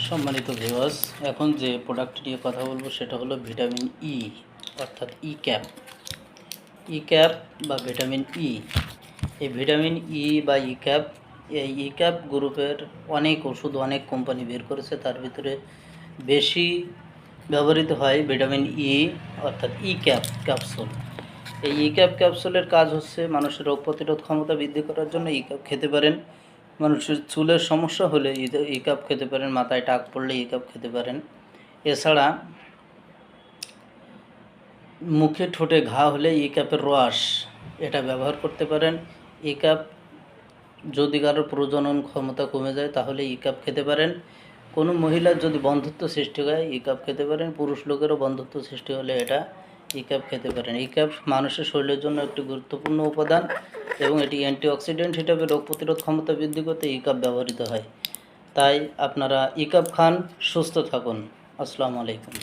সম্মানিত ভিউয়ার্স, এখন যে প্রোডাক্ট নিয়ে কথা বলবো সেটা হলো ভিটামিন ই, অর্থাৎ ই ক্যাপ। ই ক্যাপ বা ভিটামিন ই, এই ভিটামিন ই বা ই ক্যাপ, এই ই ক্যাপ গ্রুপের অনেক ওষুধ অনেক কোম্পানি বের করেছে। তার ভিতরে বেশি ব্যবহৃত হয় ভিটামিন ই, অর্থাৎ ই ক্যাপ ক্যাপসুল। এই ই ক্যাপ ক্যাপসুলের কাজ হচ্ছে মানুষের রোগ প্রতিরোধ ক্ষমতা বৃদ্ধি করার জন্য ই ক্যাপ খেতে পারেন। মানুষের চুলের সমস্যা হলে ই ক্যাপ খেতে পারেন, মাথায় টাক পড়লে ই ক্যাপ খেতে পারেন। এছাড়া মুখে ঠোঁটে ঘা হলে ই ক্যাপের রস এটা ব্যবহার করতে পারেন। ই ক্যাপ যদি কারোর প্রজনন ক্ষমতা কমে যায় তাহলে ই ক্যাপ খেতে পারেন। কোনো মহিলার যদি বন্ধ্যত্ব সৃষ্টি হয় ই ক্যাপ খেতে পারেন। পুরুষ লোকেরও বন্ধ্যত্ব সৃষ্টি হলে এটা ই ক্যাপ খেতে পারেন। ই ক্যাপ মানুষের শরীরের জন্য একটি গুরুত্বপূর্ণ উপাদান এবং এটি অ্যান্টিঅক্সিডেন্ট হিসেবে রোগ প্রতিরোধ ক্ষমতা বৃদ্ধি করতে ই ক্যাপ ব্যবহৃত হয়। তাই আপনারা ই ক্যাপ খান, সুস্থ থাকুন। আসসালামু আলাইকুম।